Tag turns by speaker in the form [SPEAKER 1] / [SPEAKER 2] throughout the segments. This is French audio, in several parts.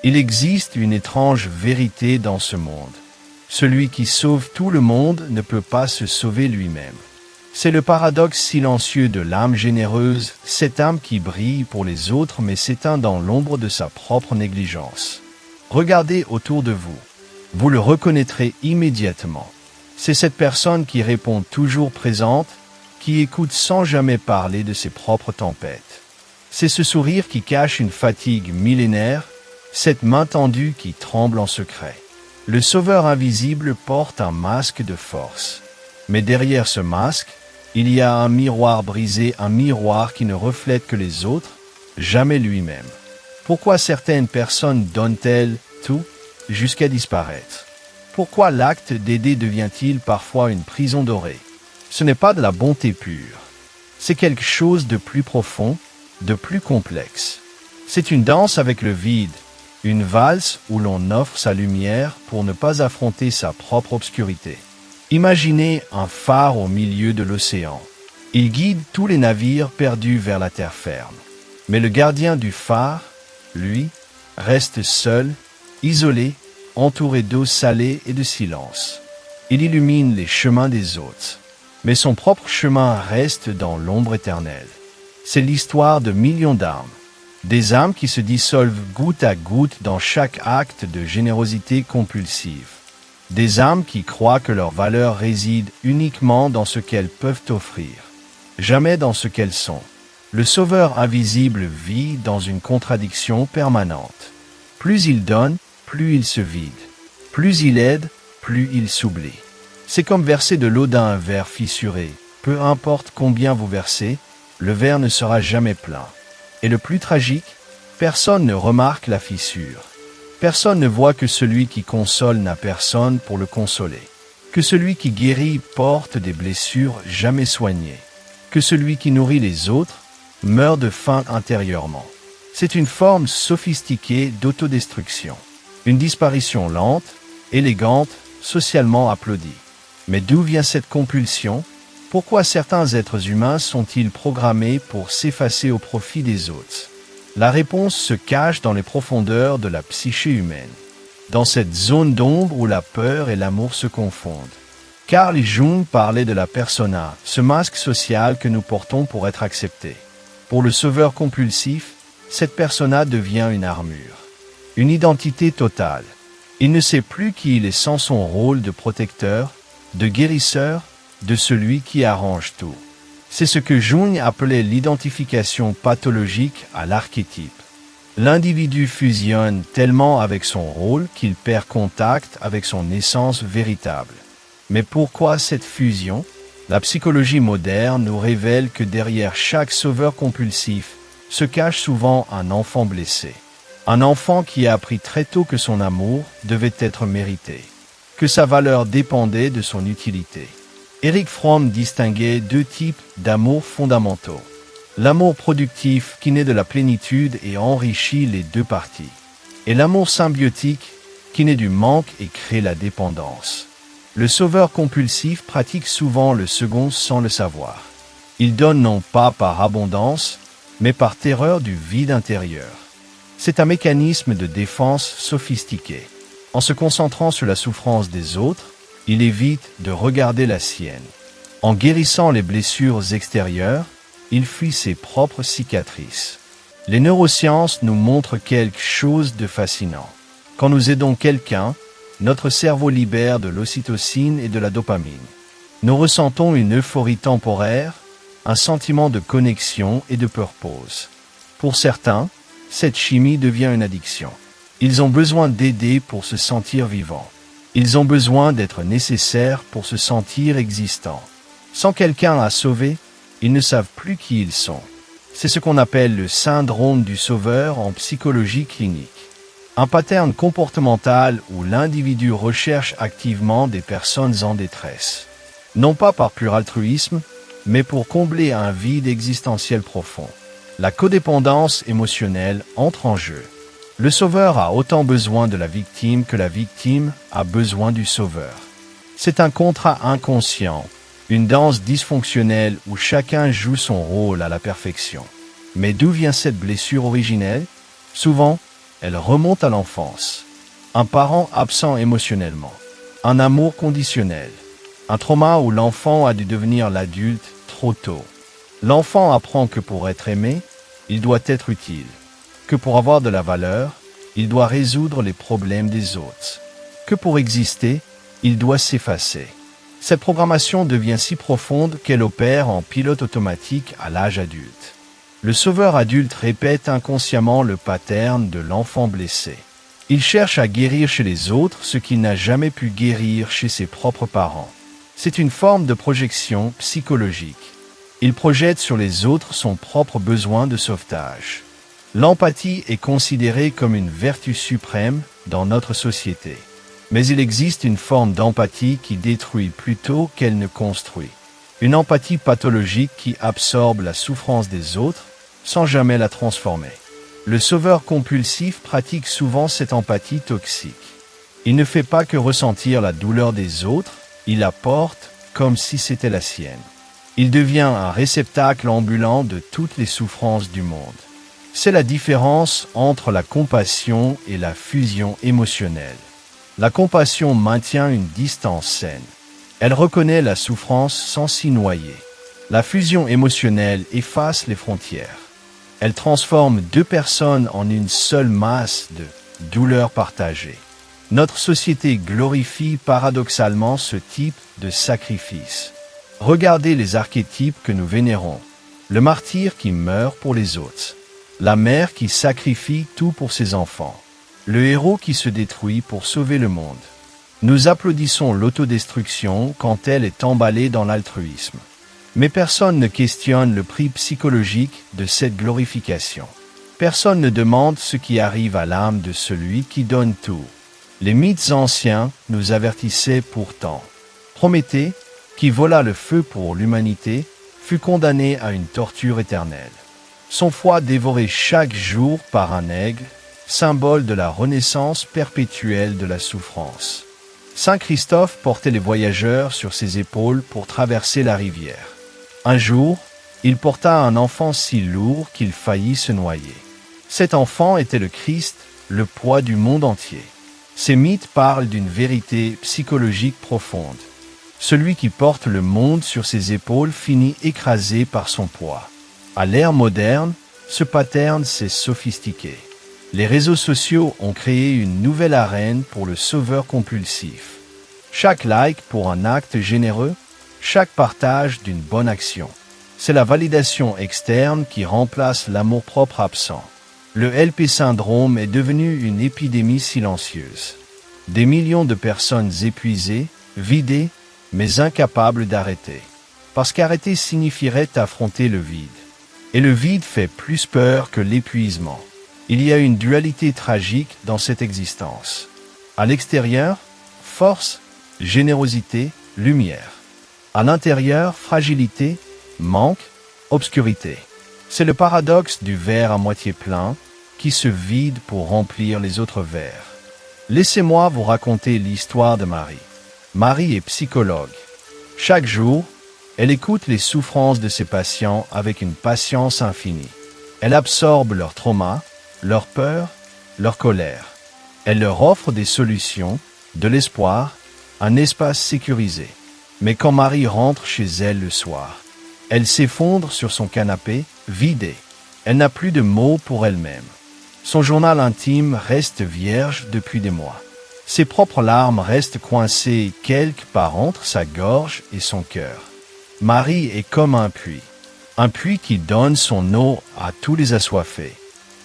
[SPEAKER 1] Il existe une étrange vérité dans ce monde. Celui qui sauve tout le monde ne peut pas se sauver lui-même. C'est le paradoxe silencieux de l'âme généreuse, cette âme qui brille pour les autres mais s'éteint dans l'ombre de sa propre négligence. Regardez autour de vous. Vous le reconnaîtrez immédiatement. C'est cette personne qui répond toujours présente, qui écoute sans jamais parler de ses propres tempêtes. C'est ce sourire qui cache une fatigue millénaire, cette main tendue qui tremble en secret. Le sauveur invisible porte un masque de force. Mais derrière ce masque, il y a un miroir brisé, un miroir qui ne reflète que les autres, jamais lui-même. Pourquoi certaines personnes donnent-elles tout jusqu'à disparaître? Pourquoi l'acte d'aider devient-il parfois une prison dorée? Ce n'est pas de la bonté pure. C'est quelque chose de plus profond, de plus complexe. C'est une danse avec le vide, une valse où l'on offre sa lumière pour ne pas affronter sa propre obscurité. Imaginez un phare au milieu de l'océan. Il guide tous les navires perdus vers la terre ferme. Mais le gardien du phare, lui, reste seul, isolé, entouré d'eau salée et de silence. Il illumine les chemins des autres. Mais son propre chemin reste dans l'ombre éternelle. C'est l'histoire de millions d'âmes. Des âmes qui se dissolvent goutte à goutte dans chaque acte de générosité compulsive. Des âmes qui croient que leur valeur réside uniquement dans ce qu'elles peuvent offrir, jamais dans ce qu'elles sont. Le sauveur invisible vit dans une contradiction permanente. Plus il donne, plus il se vide. Plus il aide, plus il s'oublie. C'est comme verser de l'eau dans un verre fissuré. Peu importe combien vous versez, le verre ne sera jamais plein. Et le plus tragique, personne ne remarque la fissure. Personne ne voit que celui qui console n'a personne pour le consoler. Que celui qui guérit porte des blessures jamais soignées. Que celui qui nourrit les autres meurt de faim intérieurement. C'est une forme sophistiquée d'autodestruction. Une disparition lente, élégante, socialement applaudie. Mais d'où vient cette compulsion? Pourquoi certains êtres humains sont-ils programmés pour s'effacer au profit des autres? La réponse se cache dans les profondeurs de la psyché humaine, dans cette zone d'ombre où la peur et l'amour se confondent. Carl Jung parlait de la persona, ce masque social que nous portons pour être acceptés. Pour le sauveur compulsif, cette persona devient une armure, une identité totale. Il ne sait plus qui il est sans son rôle de protecteur, de guérisseur, de celui qui arrange tout. C'est ce que Jung appelait l'identification pathologique à l'archétype. L'individu fusionne tellement avec son rôle qu'il perd contact avec son essence véritable. Mais pourquoi cette fusion? La psychologie moderne nous révèle que derrière chaque sauveur compulsif se cache souvent un enfant blessé. Un enfant qui a appris très tôt que son amour devait être mérité, que sa valeur dépendait de son utilité. Erich Fromm distinguait deux types d'amour fondamentaux. L'amour productif qui naît de la plénitude et enrichit les deux parties. Et l'amour symbiotique qui naît du manque et crée la dépendance. Le sauveur compulsif pratique souvent le second sans le savoir. Il donne non pas par abondance, mais par terreur du vide intérieur. C'est un mécanisme de défense sophistiqué. En se concentrant sur la souffrance des autres, il évite de regarder la sienne. En guérissant les blessures extérieures, il fuit ses propres cicatrices. Les neurosciences nous montrent quelque chose de fascinant. Quand nous aidons quelqu'un, notre cerveau libère de l'ocytocine et de la dopamine. Nous ressentons une euphorie temporaire, un sentiment de connexion et de purpose. Pour certains, cette chimie devient une addiction. Ils ont besoin d'aider pour se sentir vivants. Ils ont besoin d'être nécessaires pour se sentir existants. Sans quelqu'un à sauver, ils ne savent plus qui ils sont. C'est ce qu'on appelle le syndrome du sauveur en psychologie clinique. Un pattern comportemental où l'individu recherche activement des personnes en détresse. Non pas par pur altruisme, mais pour combler un vide existentiel profond. La codépendance émotionnelle entre en jeu. Le sauveur a autant besoin de la victime que la victime a besoin du sauveur. C'est un contrat inconscient, une danse dysfonctionnelle où chacun joue son rôle à la perfection. Mais d'où vient cette blessure originelle? Souvent, Elle remonte à l'enfance. Un parent absent émotionnellement. Un amour conditionnel. Un trauma où l'enfant a dû devenir l'adulte trop tôt. L'enfant apprend que pour être aimé, il doit être utile. Que pour avoir de la valeur, il doit résoudre les problèmes des autres. Que pour exister, il doit s'effacer. Cette programmation devient si profonde qu'elle opère en pilote automatique à l'âge adulte. Le sauveur adulte répète inconsciemment le pattern de l'enfant blessé. Il cherche à guérir chez les autres ce qu'il n'a jamais pu guérir chez ses propres parents. C'est une forme de projection psychologique. Il projette sur les autres son propre besoin de sauvetage. L'empathie est considérée comme une vertu suprême dans notre société. Mais il existe une forme d'empathie qui détruit plutôt qu'elle ne construit. Une empathie pathologique qui absorbe la souffrance des autres sans jamais la transformer. Le sauveur compulsif pratique souvent cette empathie toxique. Il ne fait pas que ressentir la douleur des autres, il la porte comme si c'était la sienne. Il devient un réceptacle ambulant de toutes les souffrances du monde. C'est la différence entre la compassion et la fusion émotionnelle. La compassion maintient une distance saine. Elle reconnaît la souffrance sans s'y noyer. La fusion émotionnelle efface les frontières. Elle transforme deux personnes en une seule masse de douleurs partagées. Notre société glorifie paradoxalement ce type de sacrifice. Regardez les archétypes que nous vénérons. Le martyr qui meurt pour les autres. La mère qui sacrifie tout pour ses enfants. Le héros qui se détruit pour sauver le monde. Nous applaudissons l'autodestruction quand elle est emballée dans l'altruisme. Mais personne ne questionne le prix psychologique de cette glorification. Personne ne demande ce qui arrive à l'âme de celui qui donne tout. Les mythes anciens nous avertissaient pourtant. Prométhée, qui vola le feu pour l'humanité, fut condamné à une torture éternelle. Son foie dévoré chaque jour par un aigle, symbole de la renaissance perpétuelle de la souffrance. Saint Christophe portait les voyageurs sur ses épaules pour traverser la rivière. Un jour, il porta un enfant si lourd qu'il faillit se noyer. Cet enfant était le Christ, le poids du monde entier. Ces mythes parlent d'une vérité psychologique profonde. Celui qui porte le monde sur ses épaules finit écrasé par son poids. À l'ère moderne, ce pattern s'est sophistiqué. Les réseaux sociaux ont créé une nouvelle arène pour le sauveur compulsif. Chaque like pour un acte généreux, chaque partage d'une bonne action. C'est la validation externe qui remplace l'amour-propre absent. Le LP syndrome est devenu une épidémie silencieuse. Des millions de personnes épuisées, vidées, mais incapables d'arrêter. Parce qu'arrêter signifierait affronter le vide. Et le vide fait plus peur que l'épuisement. Il y a une dualité tragique dans cette existence. À l'extérieur, force, générosité, lumière. À l'intérieur, fragilité, manque, obscurité. C'est le paradoxe du verre à moitié plein qui se vide pour remplir les autres verres. Laissez-moi vous raconter l'histoire de Marie. Marie est psychologue. Chaque jour, elle écoute les souffrances de ses patients avec une patience infinie. Elle absorbe leurs traumas, leurs peurs, leur colère. Elle leur offre des solutions, de l'espoir, un espace sécurisé. Mais quand Marie rentre chez elle le soir, elle s'effondre sur son canapé, vidée. Elle n'a plus de mots pour elle-même. Son journal intime reste vierge depuis des mois. Ses propres larmes restent coincées quelque part entre sa gorge et son cœur. Marie est comme un puits qui donne son eau à tous les assoiffés.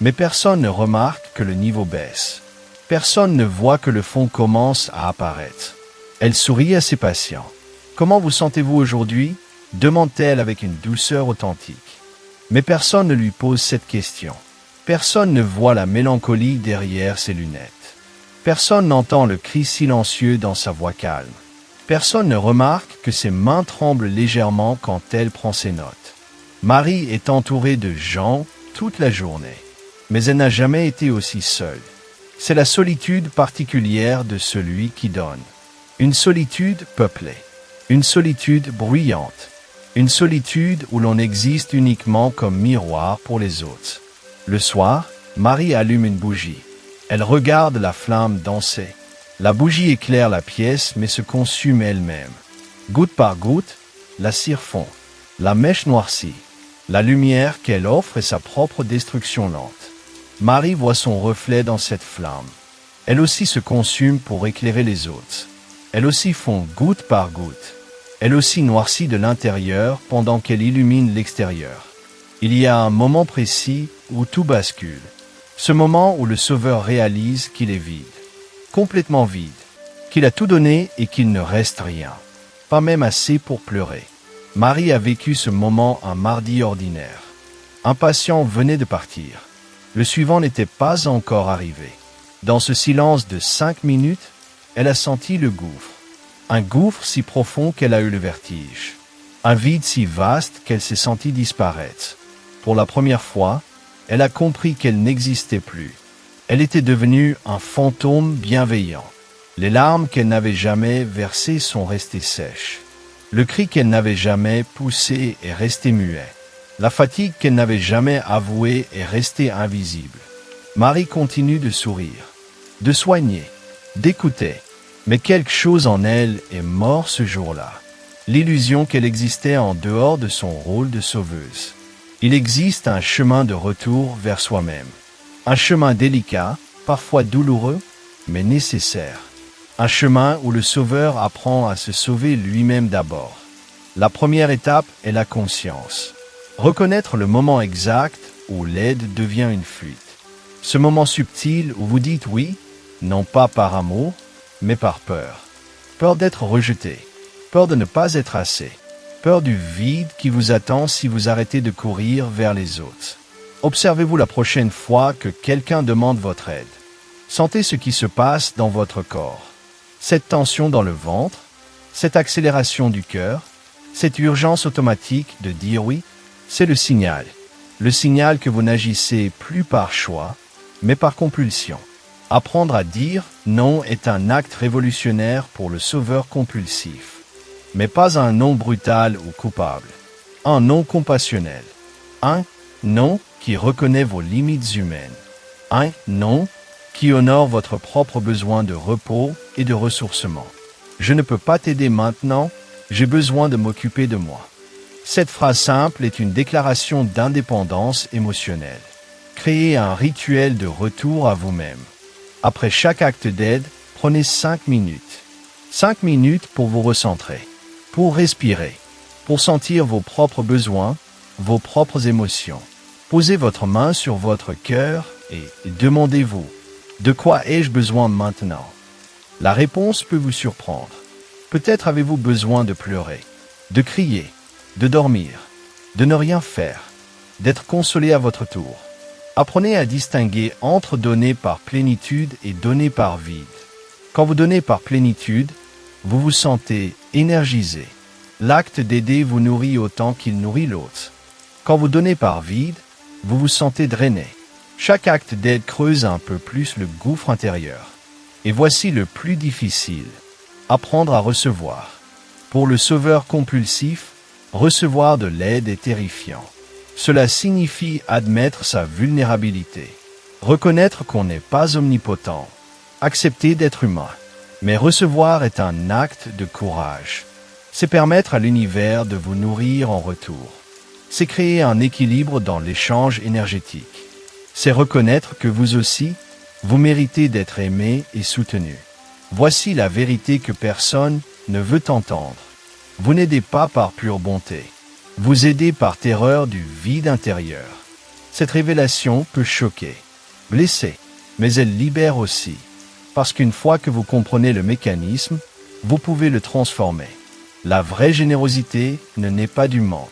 [SPEAKER 1] Mais personne ne remarque que le niveau baisse. Personne ne voit que le fond commence à apparaître. Elle sourit à ses patients. « Comment vous sentez-vous aujourd'hui » demande-t-elle avec une douceur authentique. Mais personne ne lui pose cette question. Personne ne voit la mélancolie derrière ses lunettes. Personne n'entend le cri silencieux dans sa voix calme. Personne ne remarque que ses mains tremblent légèrement quand elle prend ses notes. Marie est entourée de gens toute la journée. Mais elle n'a jamais été aussi seule. C'est la solitude particulière de celui qui donne. Une solitude peuplée. Une solitude bruyante. Une solitude où l'on existe uniquement comme miroir pour les autres. Le soir, Marie allume une bougie. Elle regarde la flamme danser. La bougie éclaire la pièce mais se consume elle-même. Goutte par goutte, la cire fond. La mèche noircit. La lumière qu'elle offre est sa propre destruction lente. Marie voit son reflet dans cette flamme. Elle aussi se consume pour éclairer les autres. Elle aussi fond goutte par goutte. Elle aussi noircit de l'intérieur pendant qu'elle illumine l'extérieur. Il y a un moment précis où tout bascule. Ce moment où le Sauveur réalise qu'il est vide. Complètement vide. Qu'il a tout donné et qu'il ne reste rien. Pas même assez pour pleurer. Marie a vécu ce moment un mardi ordinaire. Un patient venait de partir. Le suivant n'était pas encore arrivé. Dans ce silence de 5 minutes, elle a senti le gouffre. Un gouffre si profond qu'elle a eu le vertige. Un vide si vaste qu'elle s'est sentie disparaître. Pour la première fois, elle a compris qu'elle n'existait plus. Elle était devenue un fantôme bienveillant. Les larmes qu'elle n'avait jamais versées sont restées sèches. Le cri qu'elle n'avait jamais poussé est resté muet. La fatigue qu'elle n'avait jamais avouée est restée invisible. Marie continue de sourire, de soigner, d'écouter. Mais quelque chose en elle est mort ce jour-là. L'illusion qu'elle existait en dehors de son rôle de sauveuse. Il existe un chemin de retour vers soi-même. Un chemin délicat, parfois douloureux, mais nécessaire. Un chemin où le Sauveur apprend à se sauver lui-même d'abord. La première étape est la conscience. Reconnaître le moment exact où l'aide devient une fuite. Ce moment subtil où vous dites oui, non pas par amour, mais par peur. Peur d'être rejeté. Peur de ne pas être assez. Peur du vide qui vous attend si vous arrêtez de courir vers les autres. Observez-vous la prochaine fois que quelqu'un demande votre aide. Sentez ce qui se passe dans votre corps. Cette tension dans le ventre, cette accélération du cœur, cette urgence automatique de dire oui, c'est le signal. Le signal que vous n'agissez plus par choix, mais par compulsion. Apprendre à dire non est un acte révolutionnaire pour le Sauveur compulsif. Mais pas un non brutal ou coupable. Un non compassionnel. Un non qui reconnaît vos limites humaines. Un non qui honore votre propre besoin de repos et de ressourcement. Je ne peux pas t'aider maintenant, j'ai besoin de m'occuper de moi. Cette phrase simple est une déclaration d'indépendance émotionnelle. Créez un rituel de retour à vous-même. Après chaque acte d'aide, prenez 5 minutes. 5 minutes pour vous recentrer, pour respirer, pour sentir vos propres besoins, vos propres émotions. Posez votre main sur votre cœur et demandez-vous, de quoi ai-je besoin maintenant? La réponse peut vous surprendre. Peut-être avez-vous besoin de pleurer, de crier, de dormir, de ne rien faire, d'être consolé à votre tour. Apprenez à distinguer entre donner par plénitude et donner par vide. Quand vous donnez par plénitude, vous vous sentez énergisé. L'acte d'aider vous nourrit autant qu'il nourrit l'autre. Quand vous donnez par vide, vous vous sentez drainé. Chaque acte d'aide creuse un peu plus le gouffre intérieur. Et voici le plus difficile. Apprendre à recevoir. Pour le Sauveur compulsif, recevoir de l'aide est terrifiant. Cela signifie admettre sa vulnérabilité. Reconnaître qu'on n'est pas omnipotent. Accepter d'être humain. Mais recevoir est un acte de courage. C'est permettre à l'univers de vous nourrir en retour. C'est créer un équilibre dans l'échange énergétique. C'est reconnaître que vous aussi, vous méritez d'être aimé et soutenu. Voici la vérité que personne ne veut entendre. Vous n'aidez pas par pure bonté. Vous aidez par terreur du vide intérieur. Cette révélation peut choquer, blesser, mais elle libère aussi. Parce qu'une fois que vous comprenez le mécanisme, vous pouvez le transformer. La vraie générosité ne naît pas du manque.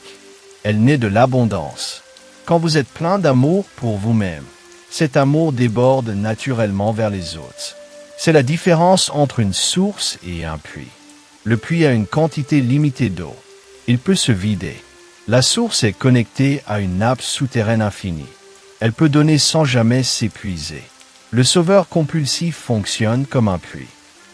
[SPEAKER 1] Elle naît de l'abondance. Quand vous êtes plein d'amour pour vous-même, cet amour déborde naturellement vers les autres. C'est la différence entre une source et un puits. Le puits a une quantité limitée d'eau. Il peut se vider. La source est connectée à une nappe souterraine infinie. Elle peut donner sans jamais s'épuiser. Le Sauveur compulsif fonctionne comme un puits.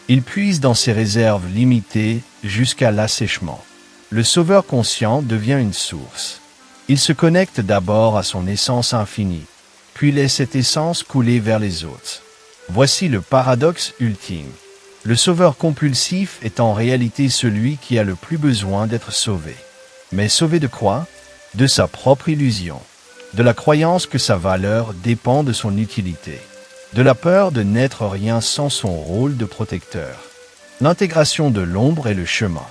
[SPEAKER 1] Il puise dans ses réserves limitées jusqu'à l'assèchement. Le Sauveur conscient devient une source. Il se connecte d'abord à son essence infinie, puis laisse cette essence couler vers les autres. Voici le paradoxe ultime. Le sauveur compulsif est en réalité celui qui a le plus besoin d'être sauvé. Mais sauvé de quoi? De sa propre illusion, de la croyance que sa valeur dépend de son utilité, de la peur de n'être rien sans son rôle de protecteur. L'intégration de l'ombre est le chemin.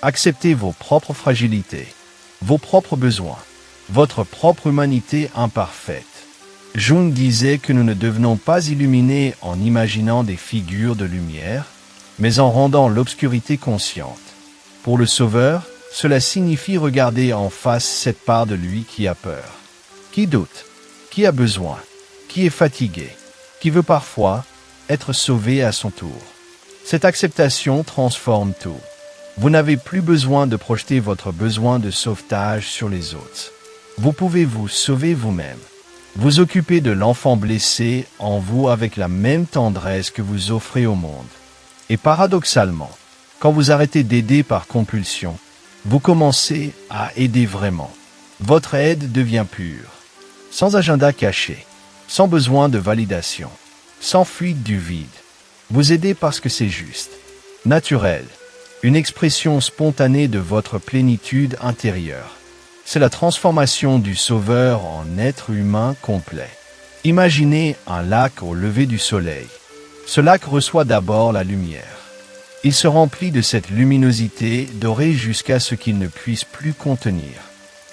[SPEAKER 1] Acceptez vos propres fragilités, vos propres besoins, votre propre humanité imparfaite. Jung disait que nous ne devenons pas illuminés en imaginant des figures de lumière, mais en rendant l'obscurité consciente. Pour le Sauveur, cela signifie regarder en face cette part de lui qui a peur, qui doute, qui a besoin, qui est fatigué, qui veut parfois être sauvé à son tour. Cette acceptation transforme tout. Vous n'avez plus besoin de projeter votre besoin de sauvetage sur les autres. Vous pouvez vous sauver vous-même. Vous occupez de l'enfant blessé en vous avec la même tendresse que vous offrez au monde. Et paradoxalement, quand vous arrêtez d'aider par compulsion, vous commencez à aider vraiment. Votre aide devient pure, sans agenda caché, sans besoin de validation, sans fuite du vide. Vous aidez parce que c'est juste, naturel, une expression spontanée de votre plénitude intérieure. C'est la transformation du Sauveur en être humain complet. Imaginez un lac au lever du soleil. Ce lac reçoit d'abord la lumière. Il se remplit de cette luminosité dorée jusqu'à ce qu'il ne puisse plus contenir.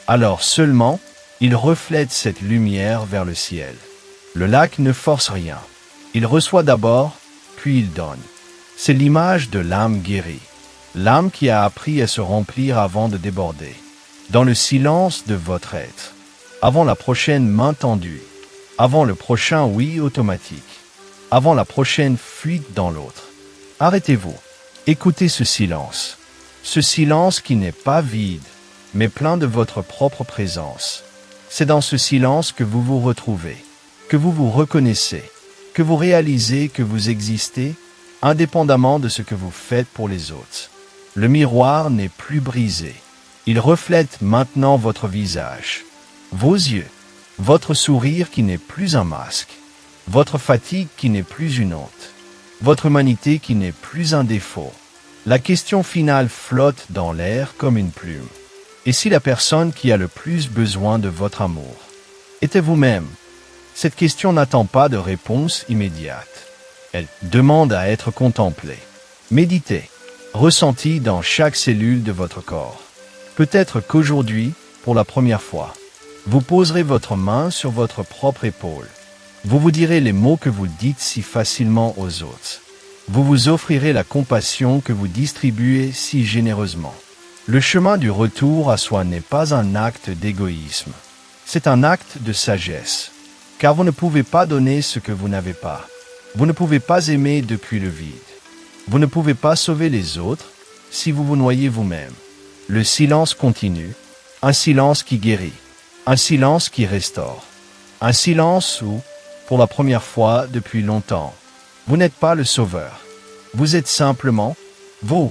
[SPEAKER 1] Alors seulement, il reflète cette lumière vers le ciel. Le lac ne force rien. Il reçoit d'abord, puis il donne. C'est l'image de l'âme guérie. L'âme qui a appris à se remplir avant de déborder. Dans le silence de votre être. Avant la prochaine main tendue. Avant le prochain oui automatique. Avant la prochaine fuite dans l'autre. Arrêtez-vous. Écoutez ce silence. Ce silence qui n'est pas vide, mais plein de votre propre présence. C'est dans ce silence que vous vous retrouvez, que vous vous reconnaissez, que vous réalisez que vous existez, indépendamment de ce que vous faites pour les autres. Le miroir n'est plus brisé. Il reflète maintenant votre visage, vos yeux, votre sourire qui n'est plus un masque, votre fatigue qui n'est plus une honte, votre humanité qui n'est plus un défaut. La question finale flotte dans l'air comme une plume. Et si la personne qui a le plus besoin de votre amour était vous-même? Cette question n'attend pas de réponse immédiate. Elle demande à être contemplée, méditée, ressentie dans chaque cellule de votre corps. Peut-être qu'aujourd'hui, pour la première fois, vous poserez votre main sur votre propre épaule. Vous vous direz les mots que vous dites si facilement aux autres. Vous vous offrirez la compassion que vous distribuez si généreusement. Le chemin du retour à soi n'est pas un acte d'égoïsme. C'est un acte de sagesse. Car vous ne pouvez pas donner ce que vous n'avez pas. Vous ne pouvez pas aimer depuis le vide. Vous ne pouvez pas sauver les autres si vous vous noyez vous-même. Le silence continue, un silence qui guérit, un silence qui restaure, un silence où, pour la première fois depuis longtemps, vous n'êtes pas le Sauveur. Vous êtes simplement, vous.